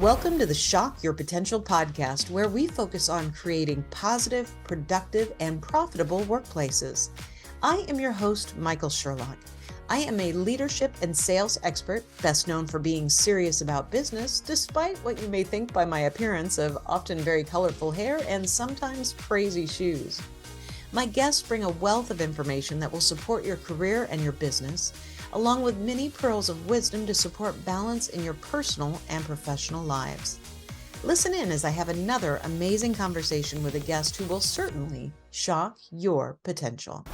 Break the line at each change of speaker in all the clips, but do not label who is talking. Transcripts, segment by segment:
Welcome to the Shock Your Potential podcast, where we focus on creating positive, productive, and profitable workplaces. I am your host, Michael Sherlock. I am a leadership and sales expert, best known for being serious about business, despite what you may think by my appearance of often very colorful hair and sometimes crazy shoes. My guests bring a wealth of information that will support your career and your business, along with many pearls of wisdom to support balance in your personal and professional lives. Listen in as I have another amazing conversation with a guest who will certainly shock your potential.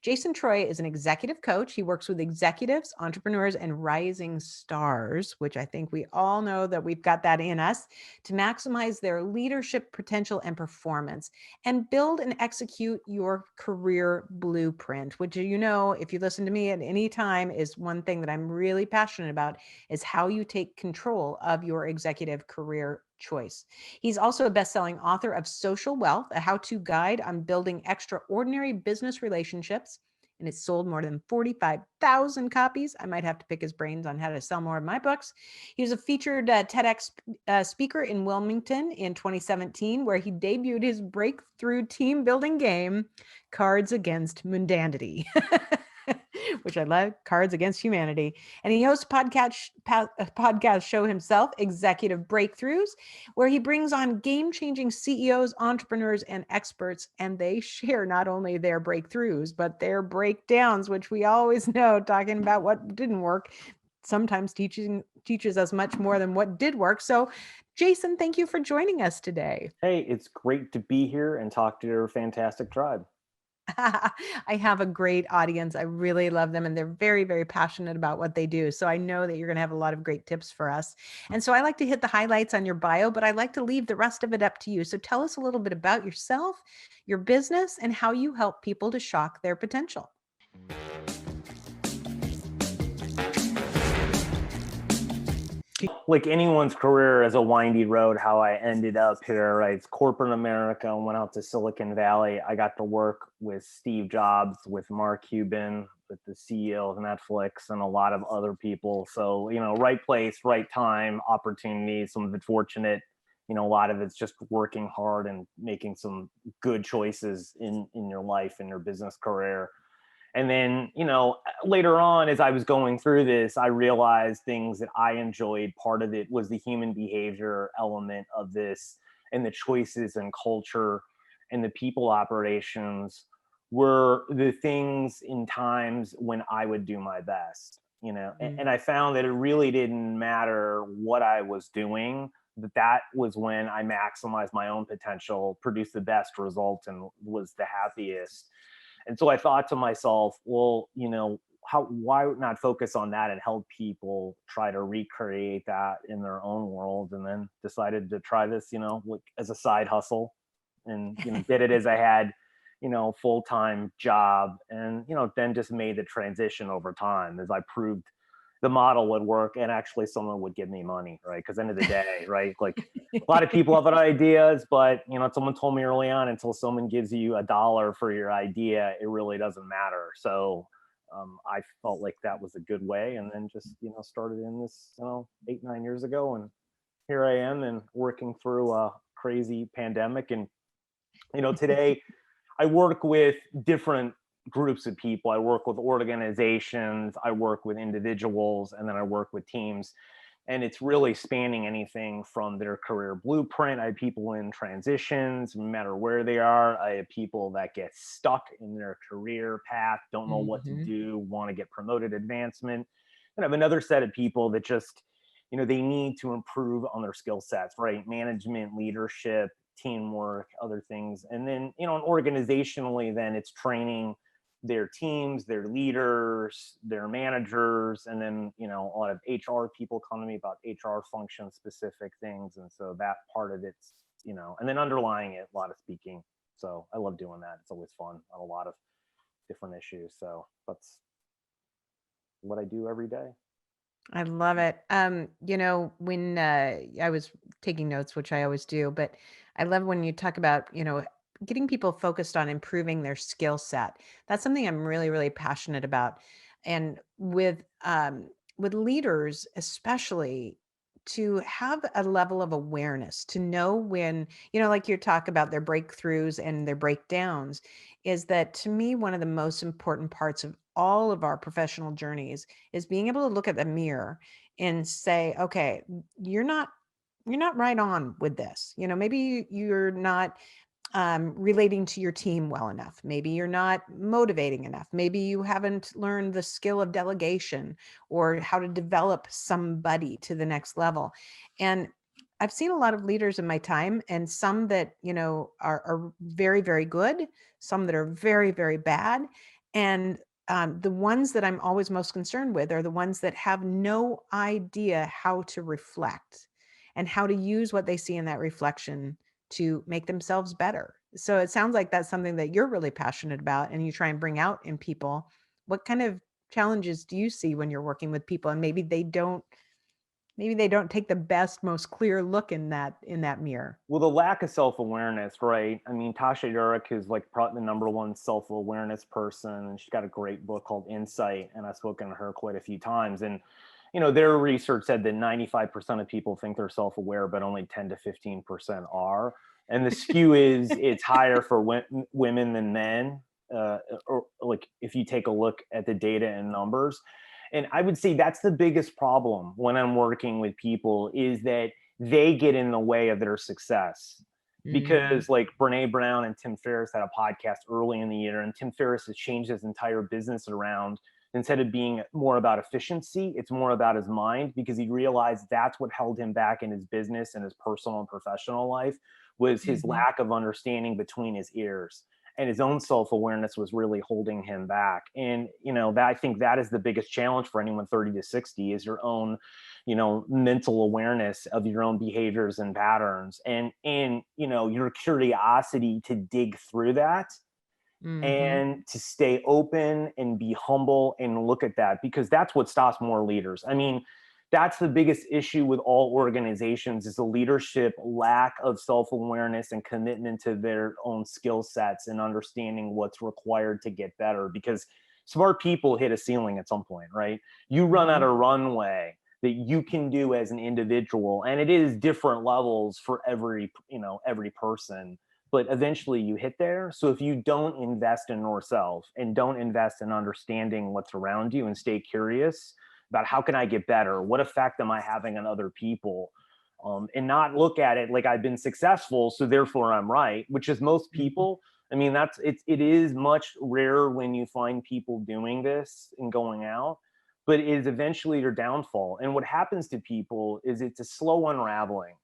Jason Treu is an executive coach. He works with executives, entrepreneurs, and rising stars, which I think we all know that we've got that in us, to maximize their leadership potential and performance and build and execute your career blueprint, which, you know, if you listen to me at any time, is one thing that I'm really passionate about, is how you take control of your executive career choice. He's also a best-selling author of Social Wealth, a how-to guide on building extraordinary business relationships, and it's sold more than 45,000 copies. I might have to pick his brains on how to sell more of my books. He was a featured TEDx speaker in Wilmington in 2017, where he debuted his breakthrough team building game, Cards Against Mundanity. Which I love, Cards Against Humanity. And he hosts a podcast show himself, Executive Breakthroughs, where he brings on game-changing CEOs, entrepreneurs, and experts, and they share not only their breakthroughs, but their breakdowns, which we always know, talking about what didn't work, sometimes teaches us much more than what did work. So, Jason, thank you for joining us today.
Hey, it's great to be here and talk to your fantastic tribe.
I have a great audience. I really love them, and they're very, very passionate about what they do. So I know that you're going to have a lot of great tips for us. And so I like to hit the highlights on your bio, but I like to leave the rest of it up to you. So tell us a little bit about yourself, your business, and how you help people to shock their potential.
Like anyone's career is a windy road, how I ended up here, right? It's corporate America, went out to Silicon Valley. I got to work with Steve Jobs, with Mark Cuban, with the CEO of Netflix, and a lot of other people. So, right place, right time, opportunity. Some of it's fortunate. A lot of it's just working hard and making some good choices in your life and your business career. And then, later on, as I was going through this, I realized things that I enjoyed. Part of it was the human behavior element of this, and the choices and culture and the people operations were the things in times when I would do my best, and I found that it really didn't matter what I was doing, that was when I maximized my own potential, produced the best results, and was the happiest. And so I thought to myself, well, why not focus on that and help people try to recreate that in their own world? And then decided to try this, as a side hustle, and, did it as I had, full-time job, and, then just made the transition over time as I proved the model would work, and actually someone would give me money, right? Because end of the day, right? Like a lot of people have ideas, but someone told me early on, until someone gives you $1 for your idea, it really doesn't matter. So I felt like that was a good way, and then just started in this 8-9 years ago, and here I am, and working through a crazy pandemic. And today I work with different groups of people. I work with organizations, I work with individuals, and then I work with teams. And it's really spanning anything from their career blueprint. I have people in transitions, no matter where they are. I have people that get stuck in their career path, don't know what to do, want to get promoted, advancement. And I have another set of people that just, they need to improve on their skill sets, right? Management, leadership, teamwork, other things. And then, organizationally, then it's training their teams, their leaders, their managers, and then a lot of HR people come to me about HR function specific things. And so that part of it's and then underlying it, a lot of speaking. So I love doing that. It's always fun on a lot of different issues. So that's what I do every day.
I love it. When I was taking notes, which I always do, but I love when you talk about, getting people focused on improving their skill set. That's something I'm really, really passionate about. And with leaders, especially, to have a level of awareness, to know when, like you talk about their breakthroughs and their breakdowns, is that to me, one of the most important parts of all of our professional journeys is being able to look at the mirror and say, okay, you're not you're not right on with this. Maybe you're not relating to your team well enough. Maybe you're not motivating enough. Maybe you haven't learned the skill of delegation or how to develop somebody to the next level. And I've seen a lot of leaders in my time, and some that, are very, very good, some that are very, very bad. And the ones that I'm always most concerned with are the ones that have no idea how to reflect and how to use what they see in that reflection to make themselves better. So it sounds like that's something that you're really passionate about and you try and bring out in people. What kind of challenges do you see when you're working with people and maybe they don't take the best, most clear look in that mirror?
Well, the lack of self-awareness, right? I mean, Tasha Eurich is like probably the number one self-awareness person, and she's got a great book called Insight, and I've spoken to her quite a few times. And their research said that 95% of people think they're self-aware, but only 10 to 15% are. And the skew is it's higher for women than men, or like if you take a look at the data and numbers. And I would say that's the biggest problem when I'm working with people, is that they get in the way of their success.
Mhm.
Because like Brene Brown and Tim Ferriss had a podcast early in the year, and Tim Ferriss has changed his entire business around. Instead of being more about efficiency, it's more about his mind, because he realized that's what held him back in his business and his personal and professional life, was his
Mhm.
lack of understanding between his ears. And his own self-awareness was really holding him back. And that, I think that is the biggest challenge for anyone 30 to 60, is your own mental awareness of your own behaviors and patterns, and your curiosity to dig through that,
Mhm.
and to stay open and be humble and look at that, because that's what stops more leaders. I mean, that's the biggest issue with all organizations, is the leadership lack of self-awareness and commitment to their own skill sets and understanding what's required to get better. Because smart people hit a ceiling at some point, right? You run out
Mhm.
of runway that you can do as an individual, and it is different levels for every person, but eventually you hit there. So if you don't invest in yourself and don't invest in understanding what's around you and stay curious about how can I get better, what effect am I having on other people, and not look at it like I've been successful, so therefore I'm right, which is most
Mhm.
people. I mean, it is much rarer when you find people doing this and going out, but it is eventually your downfall. And what happens to people is it's a slow unraveling.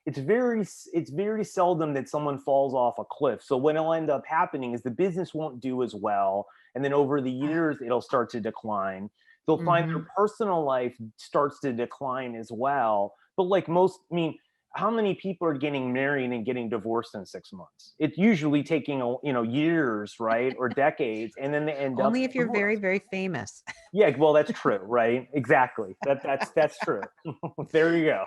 It's very seldom that someone falls off a cliff. So what'll end up happening is the business won't do as well, and then over the years it'll start to decline. They'll find their
Mhm.
personal life starts to decline as well. But like most, I mean, how many people are getting married and getting divorced in 6 months? It's usually taking years, right, or decades, and then they end up
Only if you're very,
divorced.
very famous.
Yeah, well, that's true, right? Exactly. That's true. There you go.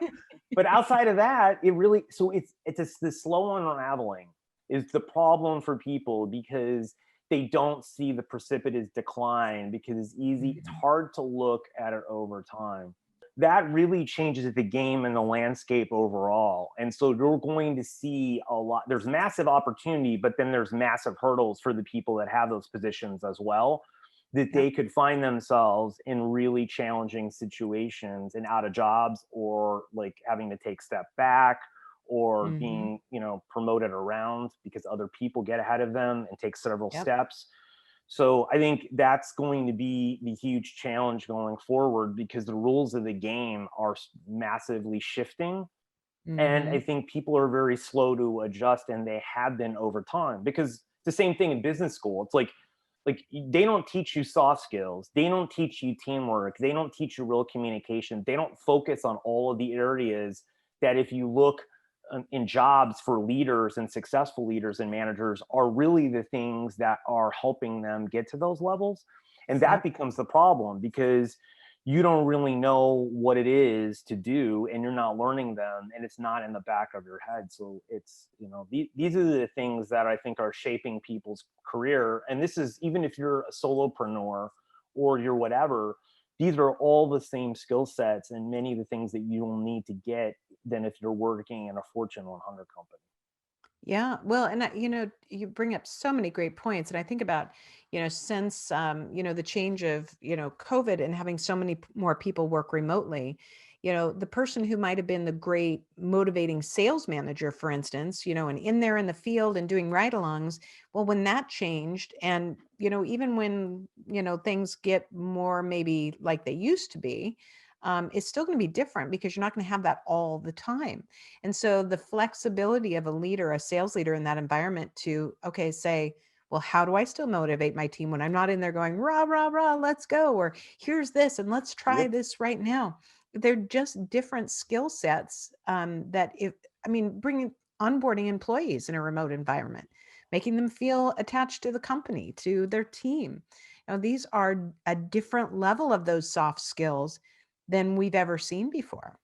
But outside of that, it really, so this slow unraveling is the problem for people, because they don't see the precipitous decline, because it's
Mhm.
hard to look at it over time. That really changes the game and the landscape overall. And so you're going to see a lot. There's massive opportunity, but then there's massive hurdles for the people that have those positions as well, that
Yep.
they could find themselves in really challenging situations and out of jobs, or like having to take step back, or
Mhm.
being promoted around because other people get ahead of them and take several
Yep.
steps. So I think that's going to be the huge challenge going forward, because the rules of the game are massively shifting. And I
Mhm.
think people are very slow to adjust, and they have been over time, because it's the same thing in business school. It's like they don't teach you soft skills, they don't teach you teamwork, they don't teach you real communication, they don't focus on all of the areas that, if you look in jobs for leaders and successful leaders and managers, are really the things that are helping them get to those levels. And that
Yep.
becomes the problem, because you don't really know what it is to do, and you're not learning them, and it's not in the back of your head. So it's these are the things that I think are shaping people's career. And this is even if you're a solopreneur or you're whatever, these are all the same skill sets and many of the things that you will need to get than if you're working in a Fortune 100 company.
Yeah, well, and you bring up so many great points, and I think about, since the change of COVID and having so many more people work remotely, the person who might have been the great motivating sales manager, for instance, and in there in the field and doing ride-alongs, well, when that changed, and even when things get more maybe like they used to be, it's still going to be different because you're not going to have that all the time. And so the flexibility of a leader, a sales leader in that environment to, okay, say, well, how do I still motivate my team when I'm not in there going, rah, rah, rah, let's go, or here's this, and let's try
Yep.
this right now. They're just different skill sets that if, I mean, bringing onboarding employees in a remote environment, making them feel attached to the company, to their team. These are a different level of those soft skills than we've ever seen before,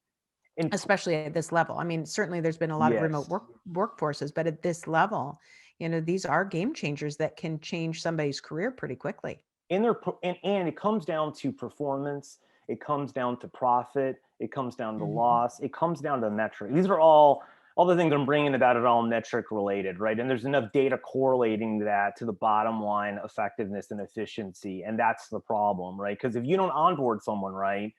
And
especially at this level. I mean, certainly there's been a lot of remote
yes.
workforces, but at this level, these are game changers that can change somebody's career pretty quickly.
And it comes down to performance, it comes down to profit, it comes down to
Mhm.
loss, it comes down to metric. These are all the things I'm bringing about it all metric related, right? And there's enough data correlating that to the bottom line effectiveness and efficiency, and that's the problem, right? Because if you don't onboard someone right,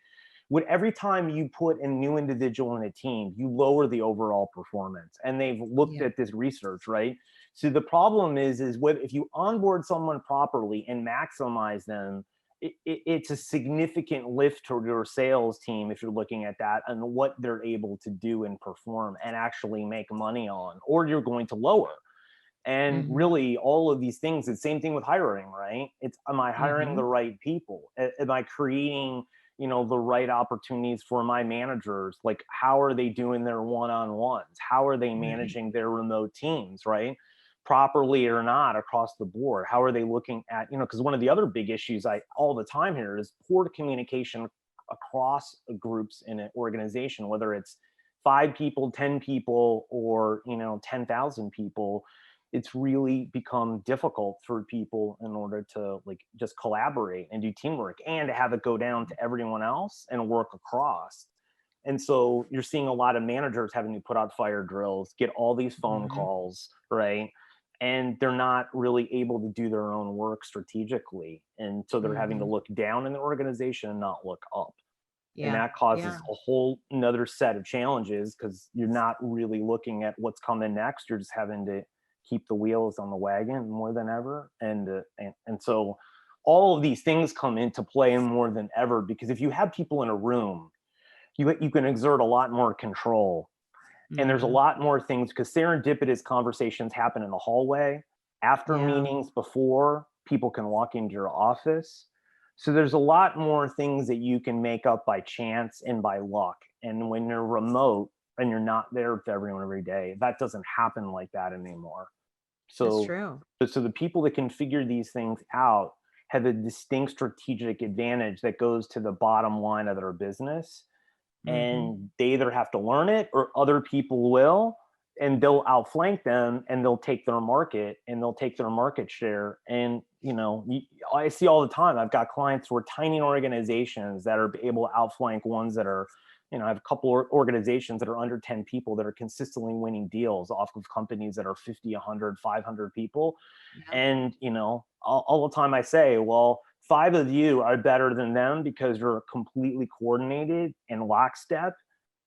with every time you put a new individual in a team, you lower the overall performance. And they've looked
Yeah.
at this research, right? So the problem is what if you onboard someone properly and maximize them, it's a significant lift to your sales team if you're looking at that and what they're able to do and perform and actually make money on, or you're going to lower. And
Hmm.
really, all of these things, it's the same thing with hiring, right? It's, am I hiring the
Hmm.
right people? Am I creating, the right opportunities for my managers? Like, how are they doing their one-on-ones? How are they
Right.
managing their remote teams, right? Properly or not across the board? How are they looking at, because one of the other big issues I all the time here is poor communication across groups in an organization, whether it's 5 people, 10 people, or 10,000 people. It's really become difficult for people in order to like just collaborate and do teamwork and to have it go down to everyone else and work across. And so you're seeing a lot of managers having to put out fire drills, get all these phone
Hmm.
calls, right? And they're not really able to do their own work strategically. And so they're having to
Hmm.
look down in the organization and not look up. And
Yeah.
that causes
Yeah.
a whole another set of challenges because you're not really looking at what's coming next. You're just having to keep the wheels on the wagon more than ever. And so all of these things come into play more than ever because if you have people in a room, you can exert a lot more control. And there's a
Hmm.
lot more things because serendipitous conversations happen in the hallway, after
Yeah.
meetings, before people can walk into your office. So there's a lot more things that you can make up by chance and by luck. And when you're remote and you're not there with everyone every day, that doesn't happen like that anymore.
That's
So,
true.
so the people that can figure these things out have a distinct strategic advantage that goes to the bottom line of their business,
Hmm.
and they either have to learn it or other people will, and they'll outflank them and they'll take their market and they'll take their market share. And I see all the time, I've got clients who are tiny organizations that are able to outflank ones that are, I have a couple of organizations that are under 10 people that are consistently winning deals off of companies that are 50, 100, 500 people.
Yeah.
And all the time I say, well, 5 of you are better than them because you're completely coordinated and lockstep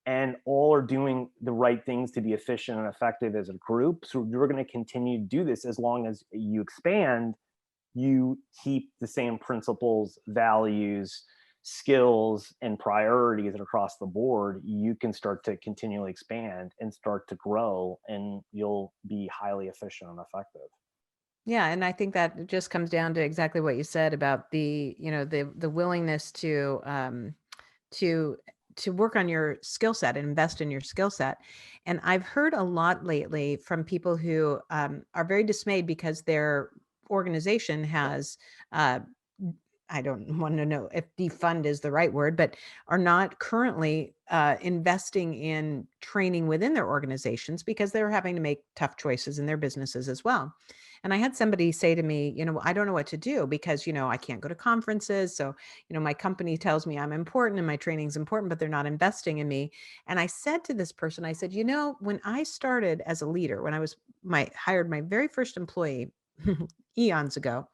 and all are doing the right things to be efficient and effective as a group. So you're going to continue to do this as long as you expand, you keep the same principles, values, skills, and priorities across the board. You can start to continually expand and start to grow, and you'll be highly efficient and effective.
Yeah, and I think that just comes down to exactly what you said about the willingness to to work on your skill set and invest in your skill set. And I've heard a lot lately from people who are very dismayed because their organization has uh, I don't want to know if defund is the right word, but are not currently investing in training within their organizations because they're having to make tough choices in their businesses as well. And I had somebody say to me, I don't know what to do because, I can't go to conferences. So, my company tells me I'm important and my training's important, but they're not investing in me. And I said to this person, I said, when I started as a leader, when I was hired my very first employee eons ago,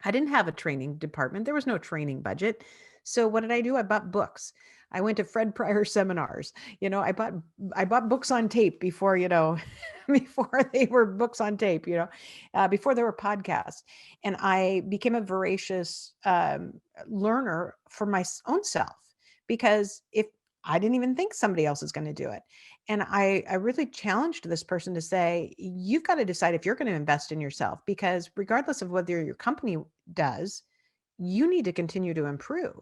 I didn't have a training department. There was no training budget. So what did I do? I bought books. I went to Fred Pryor seminars. I bought books on tape before, before they were books on tape, before there were podcasts. And I became a voracious learner for my own self because if I didn't even think somebody else is going to do it. And I really challenged this person to say, you've got to decide if you're going to invest in yourself, because regardless of whether your company does, you need to continue to improve.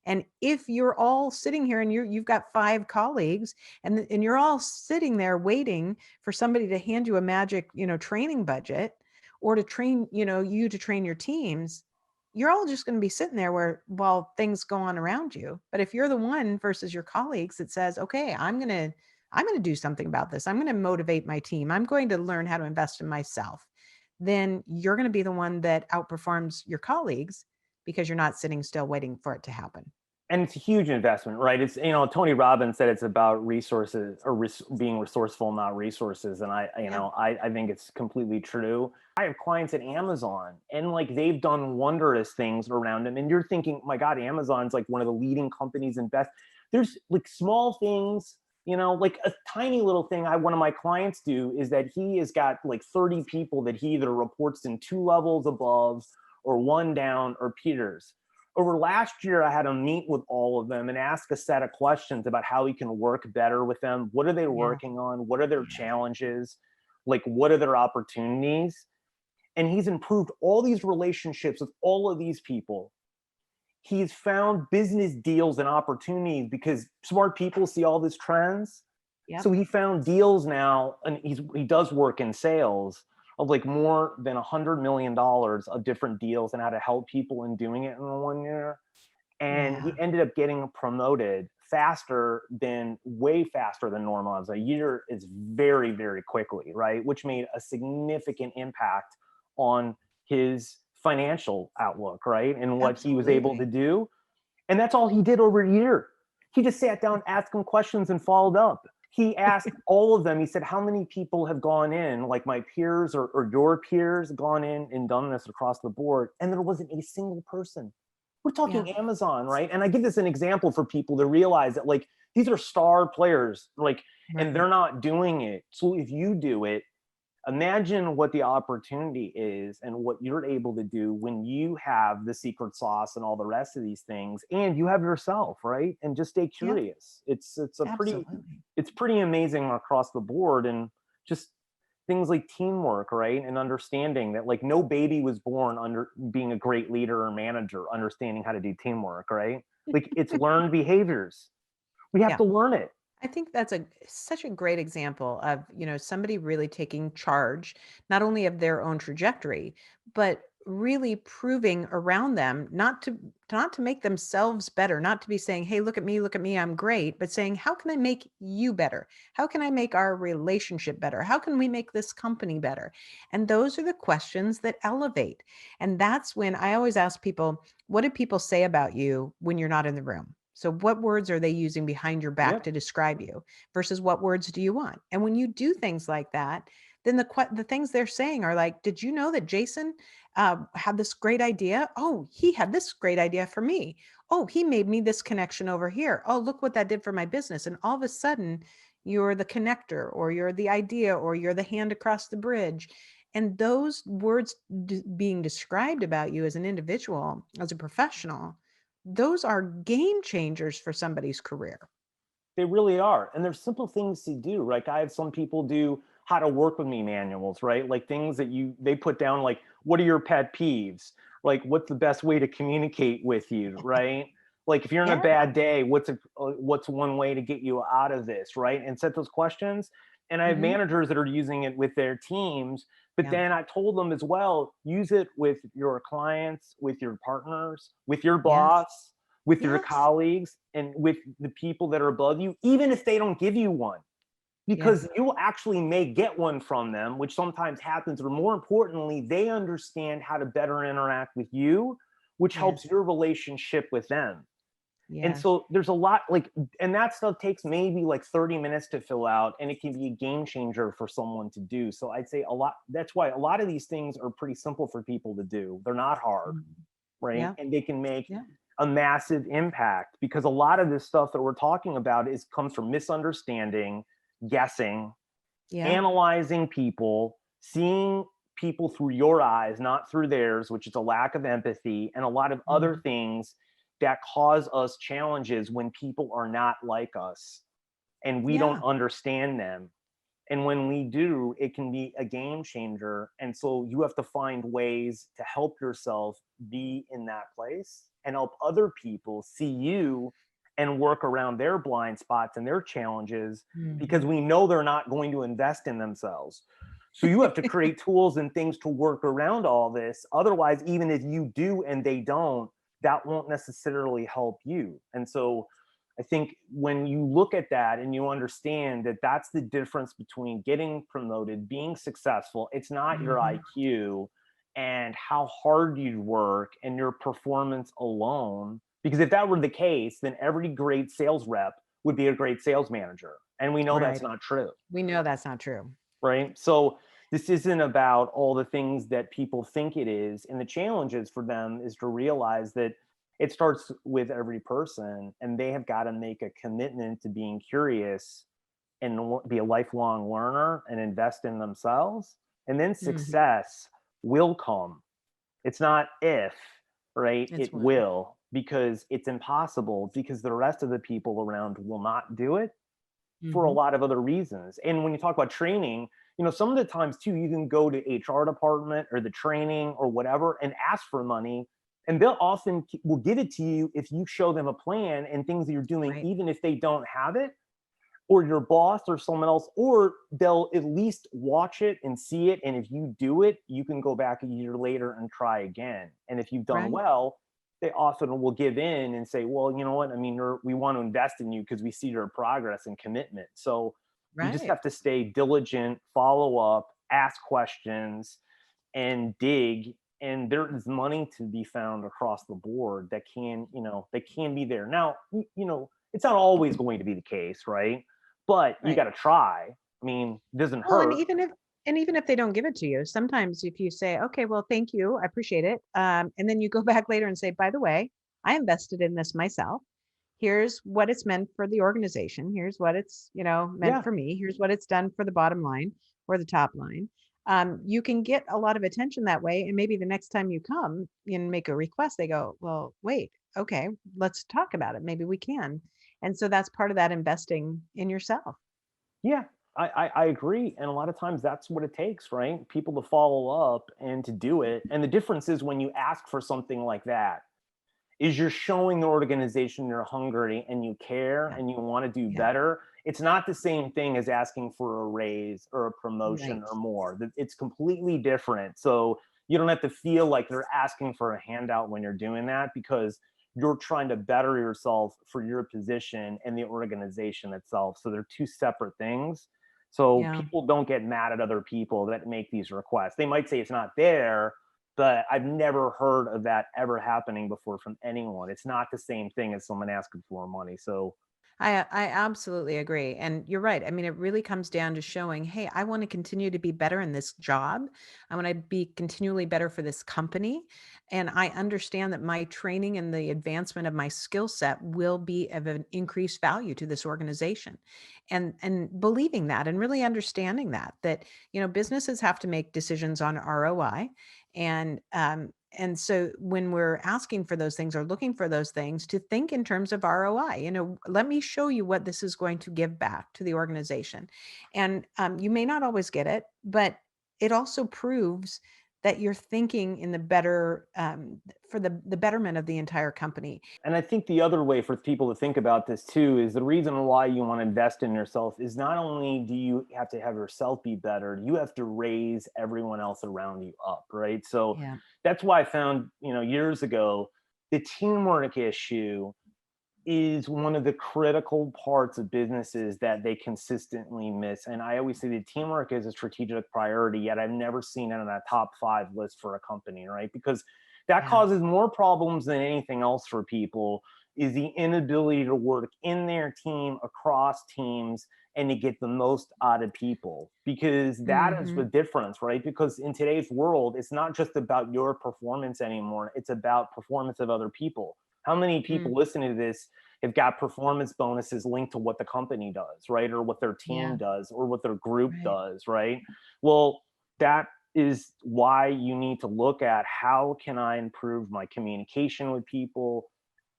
And if you're all sitting here and you've got 5 colleagues and you're all sitting there waiting for somebody to hand you a magic, training budget or to train, you to train your teams, you're all just going to be sitting there while things go on around you. But if you're the one versus your colleagues that says, okay, I'm going to do something about this. I'm going to motivate my team. I'm going to learn how to invest in myself. Then you're going to be the one that outperforms your colleagues because you're not sitting still waiting for it to happen.
And it's a huge investment, right? It's, Tony Robbins said it's about resources or being resourceful, not resources. And I think it's completely true. I have clients at Amazon and like they've done wondrous things around them. And you're thinking, my God, Amazon's like one of the leading companies in best. There's like small things, like a tiny little thing one of my clients do is that he has got like 30 people that he either reports in 2 levels above or 1 down or peers. Over last year, I had him meet with all of them and ask a set of questions about how he can work better with them. What are they working on? What are their challenges? Like, what are their opportunities? And he's improved all these relationships with all of these people. He's found business deals and opportunities because smart people see all these trends.
Yep.
So he found deals now, and he does work in sales of like more than $100 million of different deals and how to help people in doing it in 1 year. And he ended up getting promoted way faster than normal. As a year is very, very quickly, right? Which made a significant impact on his financial outlook, right? And what he was able to do. And that's all he did over a year. He just sat down, asked them questions and followed up. He asked all of them, he said, how many people have gone in, like my peers or your peers, gone in and done this across the board? And there wasn't a single person. We're talking Amazon, right? And I give this an example for people to realize that like these are star players, like, and they're not doing it. So if you do it, imagine what the opportunity is and what you're able to do when you have the secret sauce and all the rest of these things, and you have yourself, right? And just stay curious. It's pretty amazing across the board, and just things like teamwork, right? And understanding that like no baby was born under being a great leader or manager, understanding how to do teamwork, right? Like it's learned behaviors. We have to learn it.
I think that's such a great example of, somebody really taking charge, not only of their own trajectory, but really proving around them not to make themselves better, not to be saying, hey, look at me, I'm great, but saying, how can I make you better? How can I make our relationship better? How can we make this company better? And those are the questions that elevate. And that's when I always ask people, what do people say about you when you're not in the room? So what words are they using behind your back to describe you versus what words do you want? And when you do things like that, then the things they're saying are like, did you know that Jason had this great idea? Oh, he had this great idea for me. Oh, he made me this connection over here. Oh, look what that did for my business. And all of a sudden you're the connector, or you're the idea, or you're the hand across the bridge. And those words being described about you as an individual, as a professional, those are game changers for somebody's career.
They really are. And there's simple things to do. Like I have some people do how to work with me manuals, right? Like things that they put down, like, what are your pet peeves? Like, what's the best way to communicate with you, right? Like if you're in a bad day, what's one way to get you out of this, right? And set those questions. And I have
Mm-hmm.
managers that are using it with their teams. But
Yeah.
then I told them as well, use it with your clients, with your partners, with your
Yes.
boss, with your
Yes.
colleagues, and with the people that are above you, even if they don't give you one,
Yeah.
because you actually may get one from them, which sometimes happens. Or more importantly, they understand how to better interact with you, which helps
Yes.
your relationship with them. And
Yes.
so there's a lot like, and that stuff takes maybe like 30 minutes to fill out, and it can be a game changer for someone to do. So I'd say a lot, that's why a lot of these things are pretty simple for people to do. They're not hard,
Mhm.
right?
Yeah.
And they can make
Yeah.
a massive impact, because a lot of this stuff that we're talking about is comes from misunderstanding, guessing,
Yeah.
analyzing people, seeing people through your eyes, not through theirs, which is a lack of empathy, and a lot of other
Mhm.
things that cause us challenges when people are not like us and we don't
Yeah.
understand them. And when we do, it can be a game changer. And so you have to find ways to help yourself be in that place and help other people see you and work around their blind spots and their challenges, because
Mhm.
we know they're not going to invest in themselves. So you have to create tools and things to work around all this. Otherwise, even if you do and they don't, that won't necessarily help you. And so I think when you look at that and you understand that that's the difference between getting promoted, being successful, it's not your
Mhm.
IQ and how hard you work and your performance alone. Because if that were the case, then every great sales rep would be a great sales manager. And we know that's
Right.
not true,
We know that's not true.
right? So this isn't about all the things that people think it is. And the challenges for them is to realize that it starts with every person, and they have got to make a commitment to being curious and be a lifelong learner and invest in themselves. And then
Mhm.
success will come. It's not if, right?
It's
It
will.
will, because it's impossible, because the rest of the people around will not do it for a
Mhm.
lot of other reasons. And when you talk about training, some of the times too, you can go to HR department or the training or whatever and ask for money, and they'll often will give it to you if you show them a plan and things that you're doing,
Right.
even if they don't have it, or your boss or someone else, or they'll at least watch it and see it. And if you do it, you can go back a year later and try again. And if you've done
Right.
well, they often will give in and say, well, you know what? I mean, we want to invest in you because we see your progress and commitment. So you just
Right.
have to stay diligent, follow up, ask questions, and dig. And there is money to be found across the board that can be there. Now, it's not always going to be the case, right? But you got
Right.
to try. I mean, it doesn't
Well,
hurt.
and even if they don't give it to you, sometimes if you say, "Okay, well, thank you, I appreciate it," and then you go back later and say, "By the way, I invested in this myself. Here's what it's meant for the organization. Here's what it's, meant
Yeah.
for me. Here's what it's done for the bottom line or the top line." You can get a lot of attention that way, and maybe the next time you come and make a request, they go, "Well, wait, okay, let's talk about it. Maybe we can." And so that's part of that investing in yourself.
Yeah, I agree. And a lot of times that's what it takes, right? People to follow up and to do it. And the difference is when you ask for something like that, is you're showing the organization you're hungry and you care
Yeah.
and you want to do
Yeah.
better. It's not the same thing as asking for a raise or a promotion
Right.
or more. It's completely different. So you don't have to feel like they're asking for a handout when you're doing that, because you're trying to better yourself for your position and the organization itself. So they're two separate things. So
Yeah.
people don't get mad at other people that make these requests. They might say it's not there, but I've never heard of that ever happening before from anyone. It's not the same thing as someone asking for money. So
I absolutely agree. And you're right. I mean, it really comes down to showing, hey, I want to continue to be better in this job. I want to be continually better for this company. And I understand that my training and the advancement of my skill set will be of an increased value to this organization. And believing that and really understanding that, businesses have to make decisions on ROI. And so when we're asking for those things or looking for those things, to think in terms of ROI, let me show you what this is going to give back to the organization. And you may not always get it, but it also proves that you're thinking in the better, for the betterment of the entire company.
And I think the other way for people to think about this too is the reason why you want to invest in yourself is not only do you have to have yourself be better, you have to raise everyone else around you up, right? So
Yeah.
that's why I found, years ago, the teamwork issue is one of the critical parts of businesses that they consistently miss. And I always say that teamwork is a strategic priority, yet I've never seen it on a top 5 list for a company, right? Because that
Yeah.
causes more problems than anything else for people is the inability to work in their team across teams and to get the most out of people, because that is the
Mhm.
difference, right? Because in today's world, it's not just about your performance anymore, it's about performance of other people. How many people
Mm.
listening to this have got performance bonuses linked to what the company does, right? Or what their team
Yeah.
does, or what their group
Right.
does, right? Well, that is why you need to look at how can I improve my communication with people,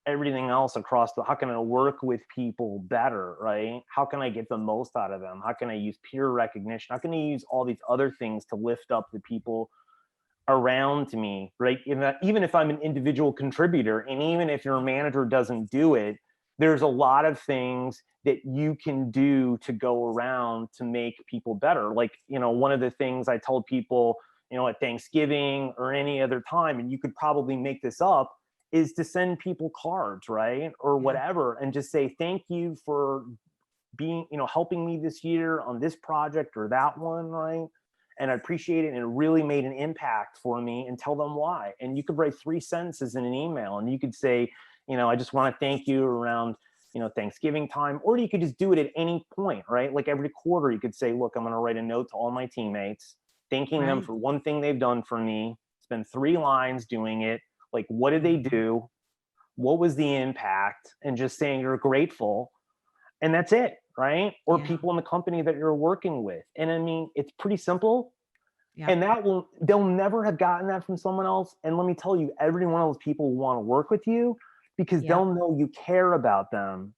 everything else across how can I work with people better, right? How can I get the most out of them? How can I use peer recognition? How can I use all these other things to lift up the people around me, right? Even if I'm an individual contributor, and even if your manager doesn't do it, there's a lot of things that you can do to go around to make people better. Like, one of the things I told people, at Thanksgiving or any other time, and you could probably make this up, is to send people cards, right? Or
Yeah.
whatever, and just say, thank you for being, helping me this year on this project or that one, right? And I appreciate it. And it really made an impact for me, and tell them why. And you could write 3 sentences in an email, and you could say, I just want to thank you around, Thanksgiving time, or you could just do it at any point, right? Like every quarter, you could say, look, I'm going to write a note to all my teammates, thanking them
Right.
for one thing they've done for me. Spend 3 lines doing it. Like, what did they
Mhm.
do? What was the impact? And just saying you're grateful, and that's it, right? Or
Yeah.
people in the company that you're working with. And I mean, it's pretty simple.
Yeah.
And they'll never have gotten that from someone else. And let me tell you, every one of those people will want to work with you because
Yeah.
they'll know you care about them.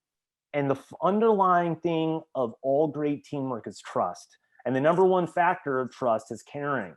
And the underlying thing of all great teamwork is trust. And the number one factor of trust is caring.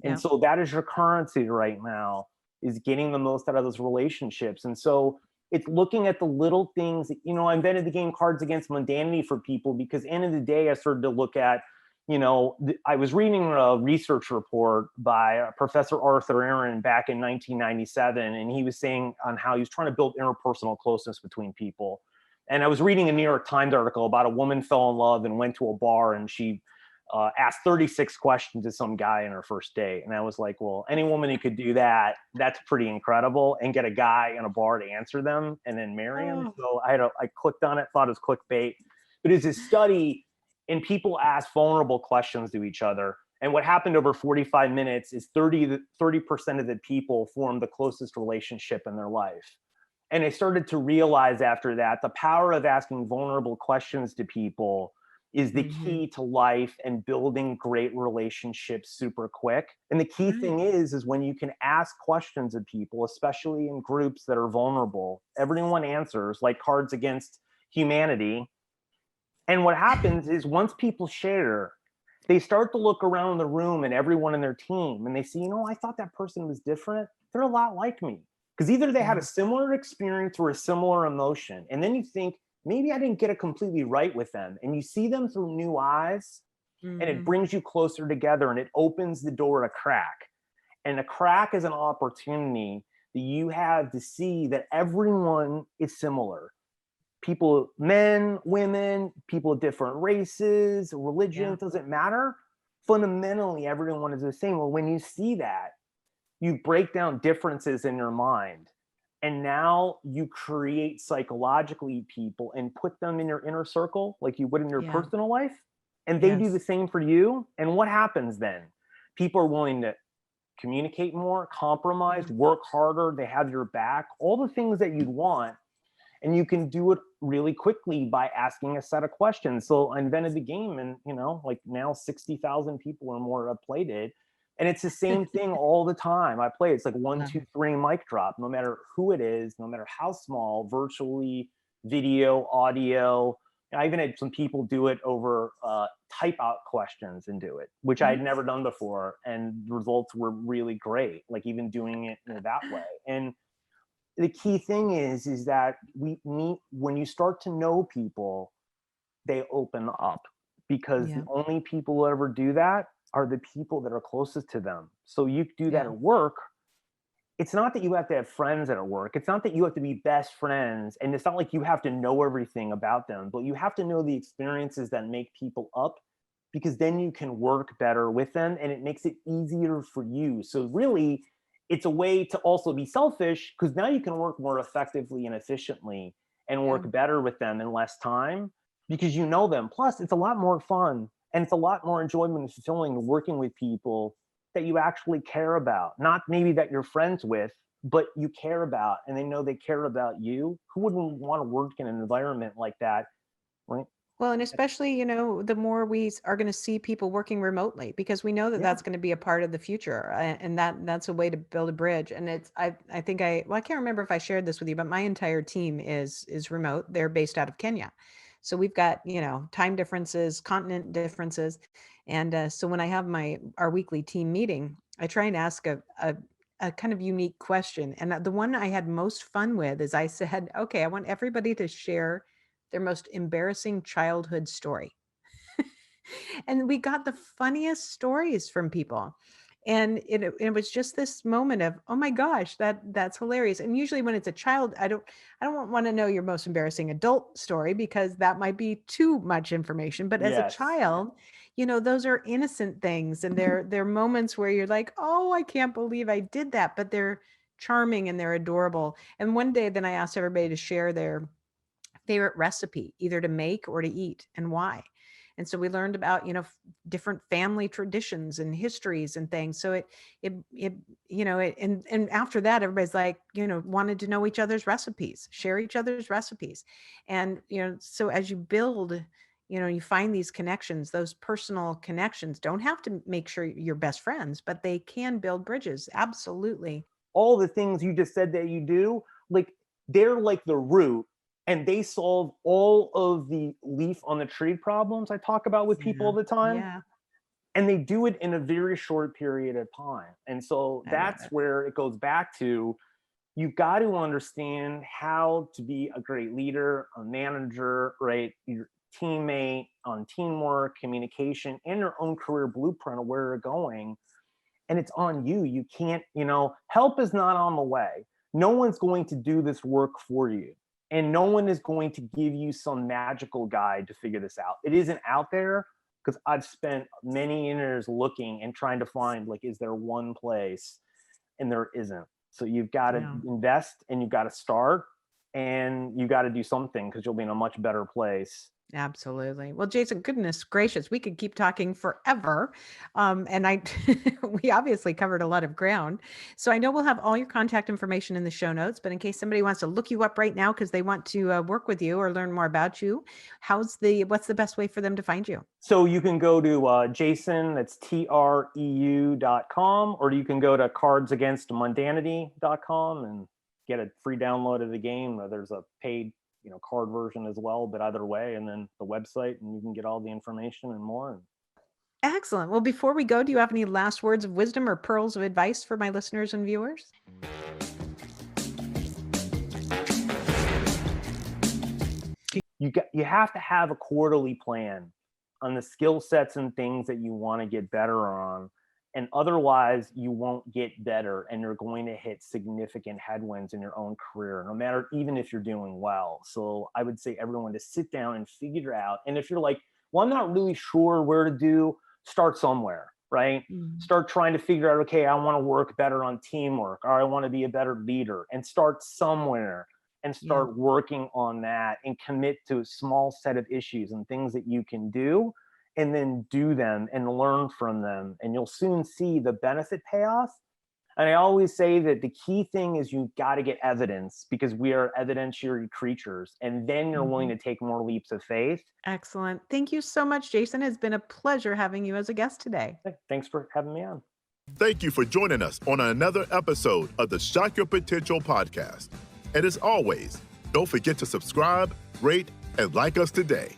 And
Yeah.
so that is your currency right now, is getting the most out of those relationships. And so it's looking at the little things. I invented the game Cards Against Mundanity for people because end of the day, I started to look at, I was reading a research report by Professor Arthur Aaron back in 1997, and he was saying on how he was trying to build interpersonal closeness between people. And I was reading a New York Times article about a woman fell in love and went to a bar, and she asked 36 questions to some guy in her first date. And I was like, well, any woman who could do that, that's pretty incredible, and get a guy in a bar to answer them and then marry him.
Oh.
So I clicked on it, thought it was clickbait. But it's a study, and people ask vulnerable questions to each other. And what happened over 45 minutes is 30% of the people formed the closest relationship in their life. And I started to realize after that the power of asking vulnerable questions to people is the
Mhm.
key to life and building great relationships super quick. And the key
Right.
thing is when you can ask questions of people, especially in groups that are vulnerable, everyone answers, like Cards Against Humanity. And what happens is once people share, they start to look around the room and everyone in their team, and they see, I thought that person was different. They're a lot like me. Because either they had a
Yeah.
similar experience or a similar emotion. And then you think, maybe I didn't get it completely right with them. And you see them through new eyes, and it
Mhm.
brings you closer together, and it opens the door to crack. And a crack is an opportunity that you have to see that everyone is similar. People, men, women, people of different races,
Yeah.
religions, doesn't matter. Fundamentally, everyone is the same. Well, when you see that, you break down differences in your mind. And now you create psychologically people and put them in your inner circle like you would in your
Yeah.
personal life. And they do the
Yes.
same for you. And what happens then? People are willing to communicate more, compromise,
Yeah.
work harder, they have your back, all the things that you'd want. And you can do it really quickly by asking a set of questions. So I invented the game, and like now 60,000 people or more have played it. And it's the same thing all the time. I play it's like one,
Love
two,
it.
three, mic drop, no matter who it is, no matter how small, virtually, video, audio, I even had some people do it over type out questions and do it, which I had never done before. And the results were really great, like even doing it that way. And the key thing is that when you start to know people, they open up, because
Yeah.
the only people who ever do that are the people that are closest to them. So you do that
Yeah.
at work. It's not that you have to have friends at work. It's not that you have to be best friends. And it's not like you have to know everything about them, but you have to know the experiences that make people up, because then you can work better with them and it makes it easier for you. So really, it's a way to also be selfish, because now you can work more effectively and efficiently and
Yeah.
work better with them in less time, because you know them. Plus, it's a lot more fun and it's a lot more enjoyment and fulfilling working with people that you actually care about, not maybe that you're friends with, but you care about, and they know they care about you. Who wouldn't want to work in an environment like that, right?
Well, and especially, the more we are going to see people working remotely, because we know that
Yeah.
that's going to be a part of the future, and that's a way to build a bridge. And I think well, I can't remember if I shared this with you, but my entire team is remote. They're based out of Kenya, so we've got time differences, continent differences, and so when I have our weekly team meeting, I try and ask a kind of unique question. And the one I had most fun with is I said, okay, I want everybody to share their most embarrassing childhood story. And we got the funniest stories from people. And it was just this moment of, oh my gosh, that's hilarious. And usually when it's a child, I don't want to know your most embarrassing adult story, because that might be too much information. But as a
Yes.
child, those are innocent things, and they're moments where you're like, oh, I can't believe I did that. But they're charming and they're adorable. And one day then I asked everybody to share their favorite recipe, either to make or to eat, and why. And so we learned about, different family traditions and histories and things. So and after that, everybody's like, wanted to know each other's recipes, share each other's recipes. And, so as you build, you find these connections, those personal connections don't have to make sure you're best friends, but they can build bridges. Absolutely.
All the things you just said that you do, like, they're like the root, and they solve all of the leaf on the tree problems I talk about with people all
Yeah.
the time.
Yeah.
And they do it in a very short period of time. And so
I love
that's
it.
where it goes back to, you've got to understand how to be a great leader, a manager, right? Your teammate, on teamwork, communication, and your own career blueprint of where you're going. And it's on you. You can't, help is not on the way. No one's going to do this work for you. And no one is going to give you some magical guide to figure this out. It isn't out there, because I've spent many years looking and trying to find, like, is there one place? And there isn't. So you've got to
Yeah.
invest, and you've got to start, and you got to do something, because you'll be in a much better place.
Absolutely. Well, Jason, goodness gracious, we could keep talking forever. And we obviously covered a lot of ground. So I know we'll have all your contact information in the show notes, but in case somebody wants to look you up right now because they want to work with you or learn more about you, what's the best way for them to find you?
So you can go to Jason, that's TREU.com, or you can go to cardsagainstmundanity.com and get a free download of the game. There's a paid card version as well, but either way, and then the website, and you can get all the information and more.
Excellent. Well, before we go, do you have any last words of wisdom or pearls of advice for my listeners and viewers?
You have to have a quarterly plan on the skill sets and things that you want to get better on. And otherwise, you won't get better, and you're going to hit significant headwinds in your own career, no matter, even if you're doing well. So I would say everyone to sit down and figure out. And if you're like, well, I'm not really sure where to do, start somewhere, right? Start trying to figure out, okay, I want to work better on teamwork, or I want to be a better leader, and start somewhere and start working on that, and commit to a small set of issues and things that you can do, and then do them and learn from them, and you'll soon see the benefit payoff. And I always say that the key thing is you've got to get evidence, because we are evidentiary creatures, and then you're willing to take more leaps of faith.
Excellent. Thank you so much, Jason. It's been a pleasure having you as a guest today.
Thanks for having me on.
Thank you for joining us on another episode of the Shock Your Potential podcast. And as always, don't forget to subscribe, rate, and like us today.